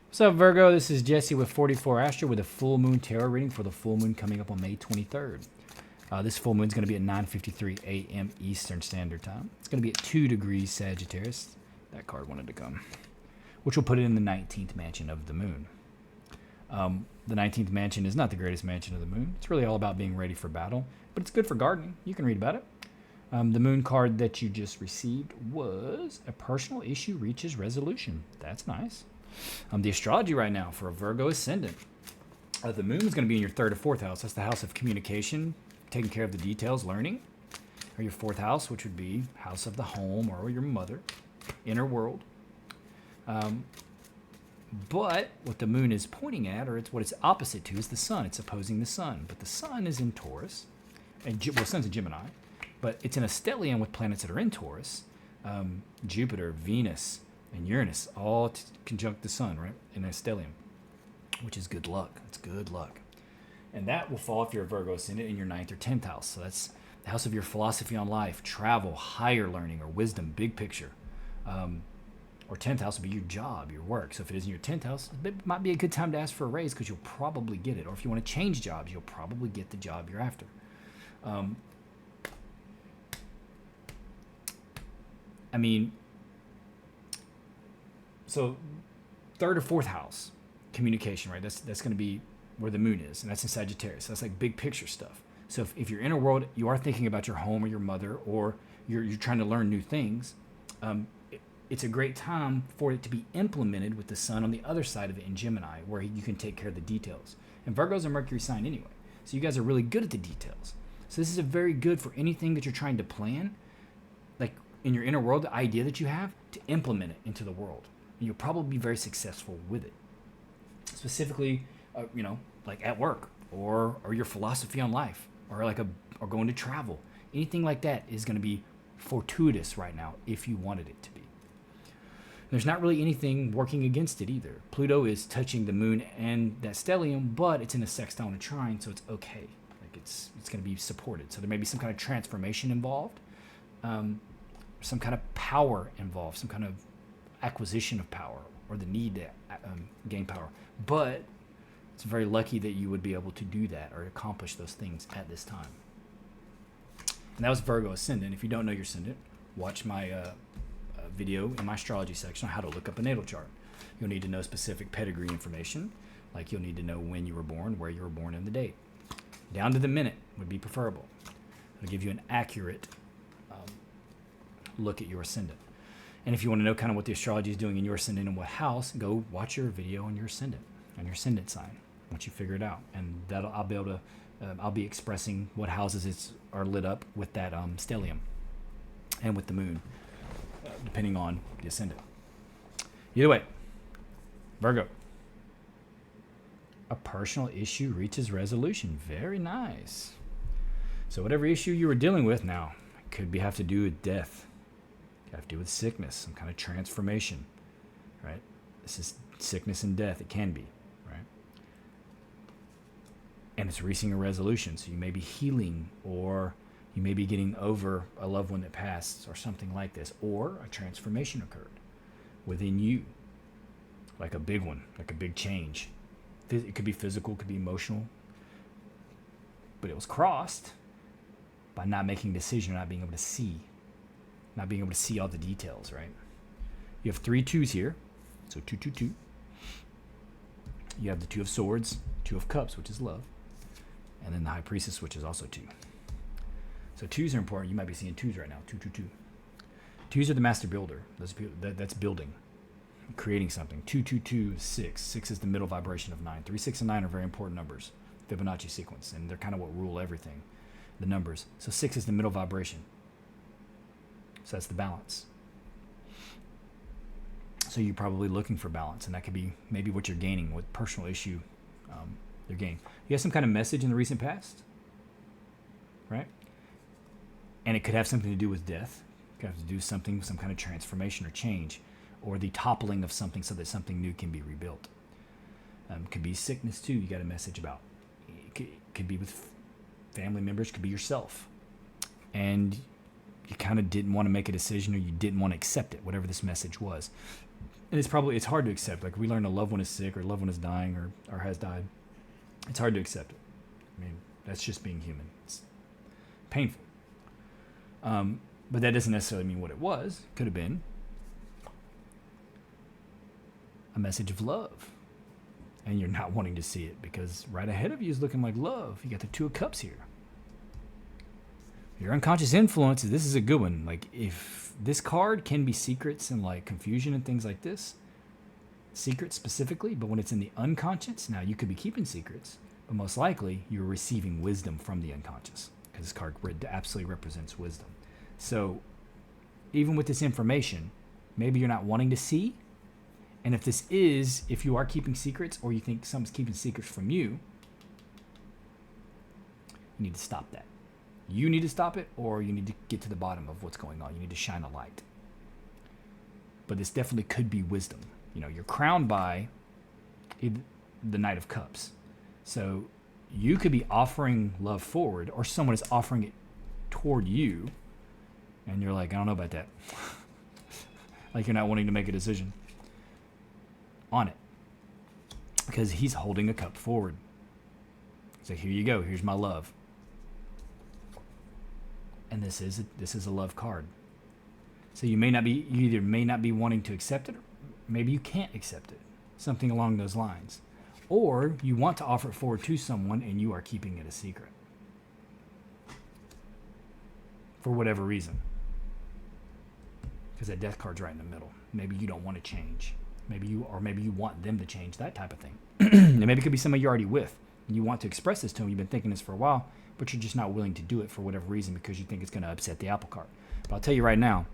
What's up, Virgo? This is Jesse with 44 Astro with a full moon tarot reading for the full moon coming up on May 23rd. This full moon is going to be at 9:53 a.m. Eastern Standard Time. It's going to be at 2 degrees Sagittarius. That card wanted to come, which will put it in the 19th mansion of the moon. The 19th mansion is not the greatest mansion of the moon. It's really all about being ready for battle, but it's good for gardening. You can read about it. The moon card that you just received was a personal issue reaches resolution. That's nice. The astrology right now for a Virgo ascendant. The moon is going to be in your third or fourth house. That's the house of communication, taking care of the details, learning. Or your fourth house, which would be house of the home or your mother, inner world. But what the moon is pointing at, or it's what it's opposite to, is the sun. It's opposing the sun. But the sun is in Taurus. And the sun's in Gemini. But it's in a stellium with planets that are in Taurus. Jupiter, Venus, and Uranus all conjunct the sun, right? In a stellium, which is good luck. It's good luck. And that will fall if you're a Virgo ascendant in your 9th or 10th house. So that's the house of your philosophy on life, travel, higher learning, or wisdom, big picture. Or 10th house would be your job, your work. So if it is in your 10th house, it might be a good time to ask for a raise because you'll probably get it. Or if you want to change jobs, you'll probably get the job you're after. So third or fourth house, communication, right? That's going to be where the moon is, and that's in Sagittarius. So that's like big picture stuff. So if you're in a world, you are thinking about your home or your mother, or you're trying to learn new things, it's a great time for it to be implemented with the sun on the other side of it in Gemini, where you can take care of the details. And Virgo's a Mercury sign anyway, so you guys are really good at the details. So this is a very good for anything that you're trying to plan, like in your inner world, the idea that you have, to implement it into the world. And you'll probably be very successful with it. Specifically, like at work, or your philosophy on life, or or going to travel. Anything like that is going to be fortuitous right now if you wanted it to be. There's not really anything working against it either. Pluto is touching the moon and that stellium, but it's in a sextile and a trine, so it's okay. Like it's going to be supported. So there may be some kind of transformation involved, some kind of power involved, some kind of acquisition of power, or the need to gain power. But it's very lucky that you would be able to do that or accomplish those things at this time. And that was Virgo ascendant. If you don't know your ascendant, watch my video in my astrology section on how to look up a natal chart. You'll need to know specific pedigree information, like you'll need to know when you were born, where you were born, and the date. Down to the minute would be preferable. It'll give you an accurate look at your ascendant. And if you want to know kind of what the astrology is doing in your ascendant and what house, go watch your video on your ascendant sign once you figure it out. And I'll be able to, I'll be expressing what houses are lit up with that stellium and with the moon, depending on the ascendant. Either way, Virgo. A personal issue reaches resolution. Very nice. So whatever issue you were dealing with now, it could have to do with death. Have to do with sickness, some kind of transformation, right? This is sickness and death. It can be, right? And it's reaching a resolution. So you may be healing, or you may be getting over a loved one that passed, or something like this, or a transformation occurred within you, like a big one, like a big change. It could be physical, it could be emotional, but it was crossed by not making a decision, or not being able to see. Not being able to see all the details, right? You have 3 2s here, so 2, 2, 2. You have the 2 of Swords, 2 of Cups, which is love, and then the High Priestess, which is also 2. So 2s are important. You might be seeing 2s right now, 2, 2, 2. 2s are the master builder. That's building, creating something. 2, 2, 2 is 6. 6 is the middle vibration of 9. 3, 6, and 9 are very important numbers, Fibonacci sequence, and they're kind of what rule everything, the numbers. So 6 is the middle vibration. So that's the balance. So you're probably looking for balance, and that could be maybe what you're gaining with personal issue you're gaining. You have some kind of message in the recent past, right? And it could have something to do with death. It could have to do something, some kind of transformation or change, or the toppling of something so that something new can be rebuilt. Could be sickness too. You got a message about. It could be with family members. Could be yourself, and you kind of didn't want to make a decision, or you didn't want to accept it, whatever this message was. And it's hard to accept. Like, we learn a loved one is sick or a loved one is dying or has died. It's hard to accept it. I mean, that's just being human. It's painful. But that doesn't necessarily mean what it was. Could have been a message of love. And you're not wanting to see it because right ahead of you is looking like love. You got the Two of Cups here. Your unconscious influence, this is a good one. Like, if this card can be secrets and like confusion and things like this, secrets specifically, but when it's in the unconscious, now you could be keeping secrets, but most likely you're receiving wisdom from the unconscious because this card absolutely represents wisdom. So even with this information, maybe you're not wanting to see. And if you are keeping secrets or you think someone's keeping secrets from you, you need to stop that. You need to stop it, or you need to get to the bottom of what's going on. You need to shine a light. But this definitely could be wisdom. You know, you're crowned by the Knight of Cups. So you could be offering love forward, or someone is offering it toward you, and you're like, I don't know about that. Like, you're not wanting to make a decision on it. Because he's holding a cup forward. So here you go. Here's my love. And this is a love card. So you either may not be wanting to accept it, or maybe you can't accept it. Something along those lines. Or you want to offer it forward to someone and you are keeping it a secret. For whatever reason. Because that death card's right in the middle. Maybe you don't want to change. Maybe you want them to change, that type of thing. And maybe it could be somebody you're already with. And you want to express this to them. You've been thinking this for a while, but you're just not willing to do it for whatever reason because you think it's going to upset the apple cart. But I'll tell you right now,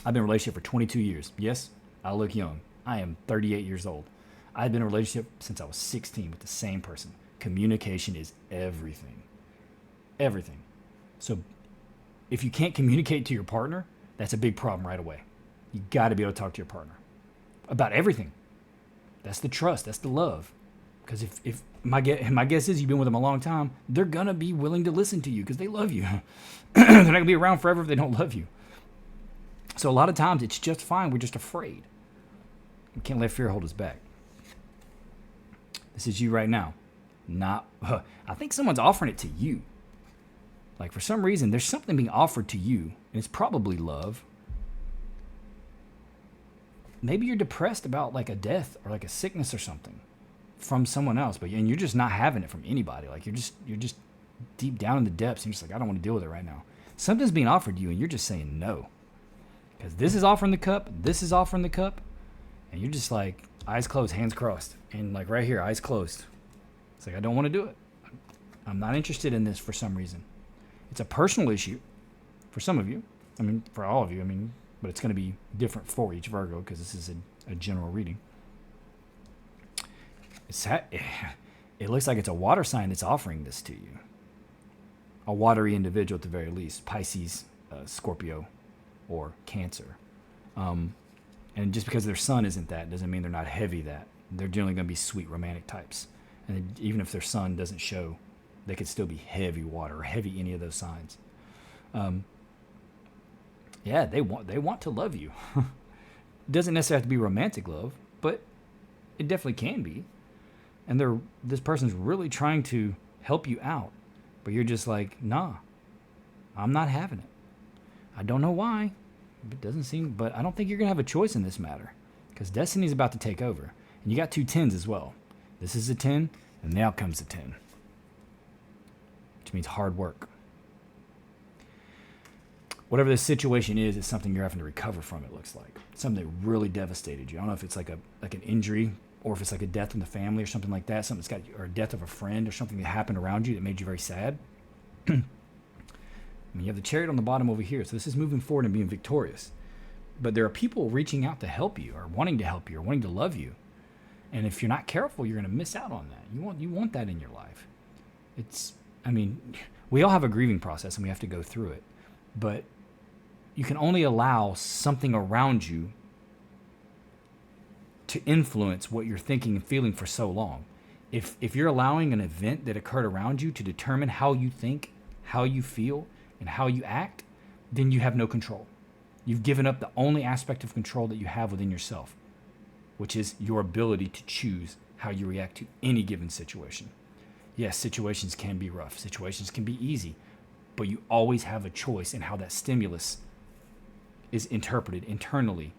I've been in a relationship for 22 years. Yes, I look young. I am 38 years old. I've been in a relationship since I was 16 with the same person. Communication is everything. Everything. So if you can't communicate to your partner, that's a big problem right away. You got to be able to talk to your partner about everything. That's the trust. That's the love. Because if my guess is you've been with them a long time, they're going to be willing to listen to you because they love you. They're not going to be around forever if they don't love you. So a lot of times it's just fine. We're just afraid. We can't let fear hold us back. This is you right now. I think someone's offering it to you. Like, for some reason, there's something being offered to you, and it's probably love. Maybe you're depressed about like a death or like a sickness or something from someone else, and you're just not having it from anybody. Like, you're just deep down in the depths, and you're just like, I don't want to deal with it right now. Something's being offered to you, and you're just saying no. Because this is offering the cup, this is offering the cup, and you're just like, eyes closed, hands crossed. And like right here, eyes closed. It's like, I don't want to do it. I'm not interested in this for some reason. It's a personal issue for some of you. I mean, for all of you. I mean, but it's going to be different for each Virgo because this is a general reading. It looks like it's a water sign that's offering this to you. A watery individual at the very least. Pisces, Scorpio, or Cancer. And just because their sun isn't that doesn't mean they're not heavy that. They're generally going to be sweet romantic types. And even if their sun doesn't show, they could still be heavy water or heavy any of those signs. Yeah, they want to love you. It doesn't necessarily have to be romantic love, but it definitely can be. And this person's really trying to help you out, but you're just like, nah, I'm not having it. I don't know why. It doesn't seem, but I don't think you're gonna have a choice in this matter, because destiny's about to take over, and you got 2 10s as well. This is a 10, and now comes the 10, which means hard work. Whatever the situation is, it's something you're having to recover from. It looks like something that really devastated you. I don't know if it's like an injury, or if it's like a death in the family or something like that. Something that's or a death of a friend or something that happened around you that made you very sad. I mean, you have the Chariot on the bottom over here, so this is moving forward and being victorious. But there are people reaching out to help you, or wanting to help you, or wanting to love you. And if you're not careful, you're going to miss out on that. You want that in your life. We all have a grieving process, and we have to go through it. But you can only allow something around you to influence what you're thinking and feeling for so long. If you're allowing an event that occurred around you to determine how you think, how you feel, and how you act, then you have no control. You've given up the only aspect of control that you have within yourself, which is your ability to choose how you react to any given situation. Yes, situations can be rough, situations can be easy, but you always have a choice in how that stimulus is interpreted internally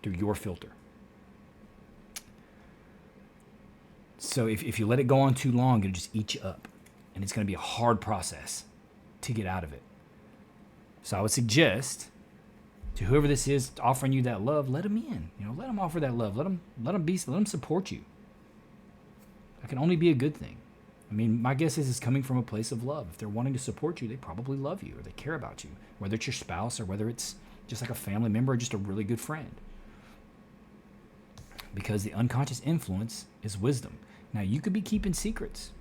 through your filter. So if you let it go on too long, it'll just eat you up. And it's going to be a hard process to get out of it. So I would suggest to whoever this is offering you that love, let them in. Let them offer that love. Let them support you. That can only be a good thing. I mean, my guess is it's coming from a place of love. If they're wanting to support you, they probably love you or they care about you, whether it's your spouse or whether it's just like a family member or just a really good friend. Because the unconscious influence is wisdom. Now, you could be keeping secrets.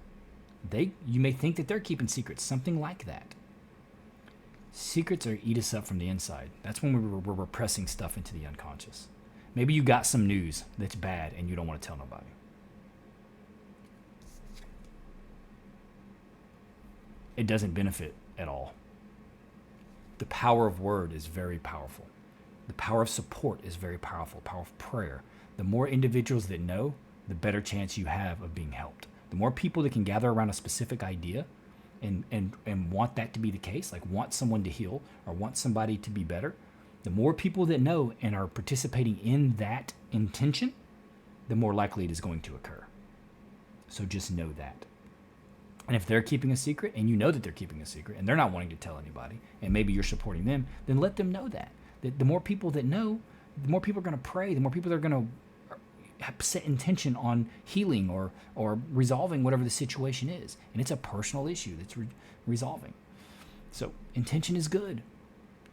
You may think that they're keeping secrets, something like that. Secrets eat us up from the inside. That's when we're repressing stuff into the unconscious. Maybe you got some news that's bad and you don't want to tell nobody. It doesn't benefit at all. The power of word is very powerful. The power of support is very powerful. Power of prayer. The more individuals that know, the better chance you have of being helped. The more people that can gather around a specific idea and want that to be the case, like want someone to heal or want somebody to be better, the more people that know and are participating in that intention, the more likely it is going to occur. So just know that. And if they're keeping a secret and you know that they're keeping a secret and they're not wanting to tell anybody, and maybe you're supporting them, then let them know that. The more people that know, the more people are going to pray, the more people that are going to set intention on healing or resolving whatever the situation is. And it's a personal issue that's resolving. So intention is good,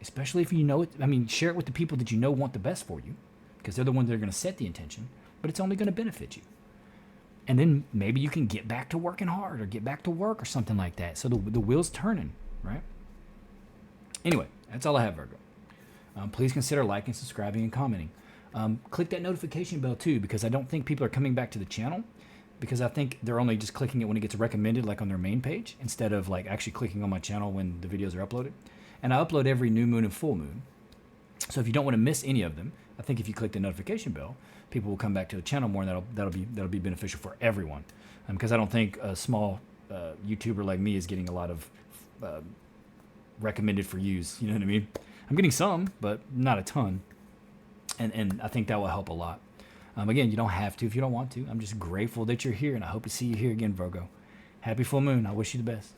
especially if you know it. I mean, share it with the people that you know want the best for you, because they're the ones that are going to set the intention, but it's only going to benefit you. And then maybe you can get back to working hard or get back to work or something like that. So the wheel's turning, right? Anyway, that's all I have, Virgo. Please consider liking, subscribing, and commenting. Click that notification bell too, because I don't think people are coming back to the channel, because I think they're only just clicking it when it gets recommended, like on their main page, instead of like actually clicking on my channel when the videos are uploaded. And I upload every new moon and full moon. So if you don't want to miss any of them, I think if you click the notification bell, people will come back to the channel more, and that'll be beneficial for everyone. Because I don't think a small YouTuber like me is getting a lot of recommended for use. You know what I mean? I'm getting some, but not a ton. And I think that will help a lot. Again, you don't have to if you don't want to. I'm just grateful that you're here, and I hope to see you here again, Virgo. Happy full moon. I wish you the best.